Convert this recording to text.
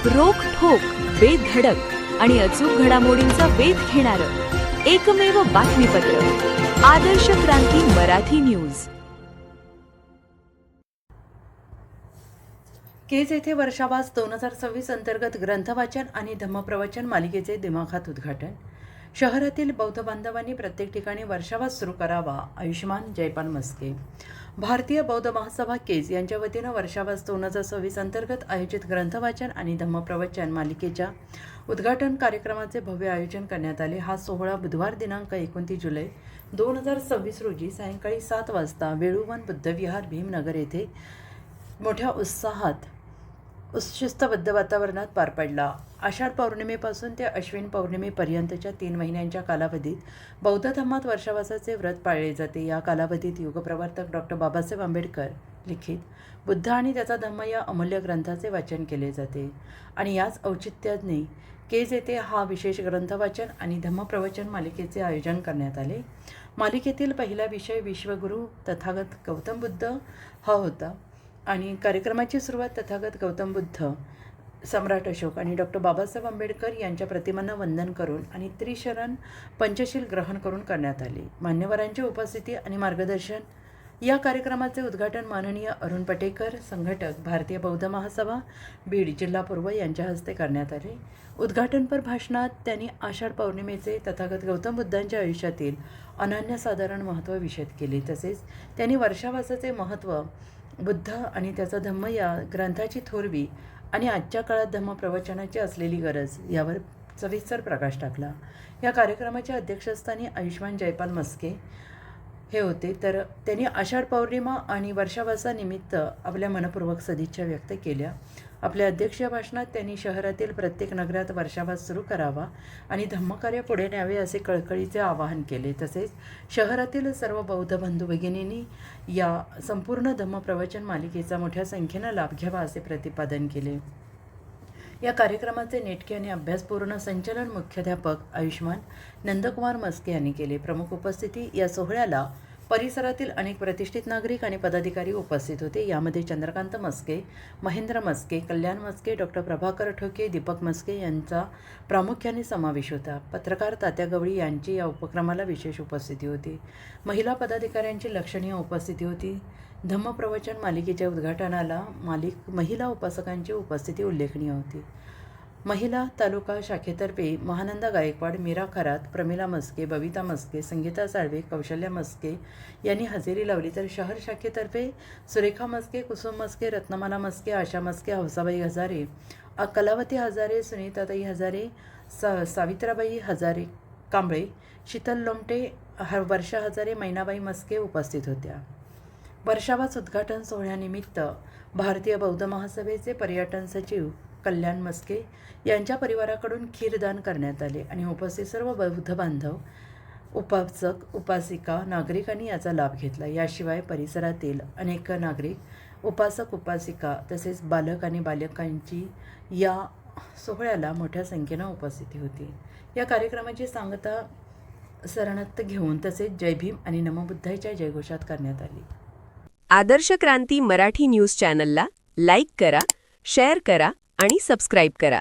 रोखठोक, बेधडक आणि अचूक घडामोडींचा वेध घेणारं एकमेव बातमीपत्र आदर्श क्रांती मराठी न्यूज। केज येथे वर्षावास 2026 अंतर्गत ग्रंथवाचन आणि धम्मप्रवचन मालिकेचे दिमाखात उद्घाटन। शहरातील बौद्ध बांधवांनी प्रत्येक ठिकाणी वर्षावास सुरू करावा। आयुष्मान जयपाल मस्के। भारतीय बौद्ध महासभा केज यांच्या वतीनं वर्षावास 2026 अंतर्गत आयोजित ग्रंथवाचन आणि धम्मप्रवचन मालिकेच्या उद्घाटन कार्यक्रमाचे भव्य आयोजन करण्यात आले। हा सोहळा बुधवार दिनांक 29 जुलै 2026 रोजी सायंकाळी 7 वाजता वेळुवन बुद्धविहार भीमनगर येथे मोठ्या उत्साहात शिस्तबद्ध वातावरणात पार पडला। आषाढ पौर्णिमेपासून ते अश्विन पौर्णिमेपर्यंतच्या 3 महिन्यांच्या कालावधीत बौद्ध धर्मात वर्षावासाचे व्रत पाळले जाते। या कालावधीत युगप्रवर्तक डॉ. बाबासाहेब आंबेडकर लिखित बुद्ध आणि त्याचा धम्म या अमूल्य ग्रंथाचे वाचन केले जाते आणि याच औचित्याने केज येथे हा विशेष ग्रंथवाचन आणि धम्मप्रवचन मालिकेचे आयोजन करण्यात आले। मालिकेतील पहिला विषय विश्वगुरू तथागत गौतम बुद्ध हा होता आणि कार्यक्रमाची सुरुवात तथागत गौतम बुद्ध, सम्राट अशोक आणि डॉ. बाबासाहेब आंबेडकर यांच्या प्रतिमांना वंदन करून आणि त्रिशरण पंचशील ग्रहण करून करण्यात आली। मान्यवरांची उपस्थिती आणि मार्गदर्शन। या कार्यक्रमाचे उद्घाटन माननीय अरुण पटेकर, संघटक भारतीय बौद्ध महासभा बीड जिल्हा पूर्व यांच्या हस्ते करण्यात आले। उद्घाटनपर भाषणात त्यांनी आषाढ पौर्णिमेचे तथागत गौतम बुद्धांच्या आयुष्यातील अनन्यसाधारण महत्त्व विशद केले। तसेच त्यांनी वर्षावासाचे महत्त्व, बुद्ध आणि त्याचा धम्म या ग्रंथाची थोरवी आणि आजच्या काळात धम्मप्रवचनाची असलेली गरज यावर सविस्तर प्रकाश टाकला। या कार्यक्रमाच्या अध्यक्षस्थानी आयुष्मान जयपाल मस्के हे होते, तर त्यांनी आषाढ पौर्णिमा आणि वर्षावासानिमित्त आपल्या मनपूर्वक सदिच्छा व्यक्त केल्या। आपल्या अध्यक्षीय भाषणात त्यांनी शहरातील प्रत्येक नगरात वर्षावास सुरू करावा आणि धम्मकार्य पुढे न्यावे असे कळकळीचे आवाहन केले। तसेच शहरातील सर्व बौद्ध बंधू भगिनींनी या संपूर्ण धम्मप्रवचन मालिकेचा मोठ्या संख्येनं लाभ घ्यावा असे प्रतिपादन केले। या कार्यक्रमाचे नेटके आणि अभ्यासपूर्ण संचलन मुख्याध्यापक आयुष्मान नंदकुमार मस्के यांनी केले। प्रमुख उपस्थिती या सोहळ्याला परिसरातील अनेक प्रतिष्ठित नागरिक आणि पदाधिकारी उपस्थित होते। यामध्ये चंद्रकांत मस्के, महेंद्र मस्के, कल्याण मस्के, डॉ. प्रभाकर ठोके, दीपक मस्के यांचा प्रामुख्याने समावेश होता। पत्रकार तात्या गवळी यांची या उपक्रमाला विशेष उपस्थिती होती। महिला पदाधिकाऱ्यांची लक्षणीय उपस्थिती होती। धम्मप्रवचन मालिकेच्या उद्घाटनाला महिला उपासकांची उपस्थिती उल्लेखनीय होती। महिला तालुका शाखेतर्फे महानंदा गायकवाड, मीरा खरात, प्रमिला मस्के, बबिता मस्के, संगीता साळवे, कौशल्या मस्के यांनी हजेरी लावली, तर शहर शाखेतर्फे सुरेखा मस्के, कुसुम मस्के, रत्नमाला मस्के, आशा मस्के, हौसाबाई हजारे, कलावती हजारे, सुनीताताई हजारे, सावित्राबाई हजारे कांबळे, शीतल लोमटे, वर्षा हजारे, मैनाबाई मस्के उपस्थित होत्या। वर्षावास उद्घाटन सोहळ्यानिमित्त भारतीय बौद्ध महासभेचे पर्यटन सचिव कल्याण मस्के यांच्या परिवाराकडून खीरदान करण्यात आले आणि उपस्थित सर्व बौद्ध बांधव, उपासक, उपासिका, नागरिकांनी याचा लाभ घेतला। याशिवाय परिसरातील अनेक नागरिक, उपासक, उपासिका तसेच बालक आणि बालिकांची या सोहळ्याला मोठ्या संख्येनं उपस्थिती होती। या कार्यक्रमाची सांगता शरणत्व घेऊन तसेच जय भीम आणि नमो बुद्धायच्या जयघोषात करण्यात आली। आदर्श क्रांती मराठी न्यूज चॅनलला लाईक करा, शेअर करा आणि सबस्क्राईब करा।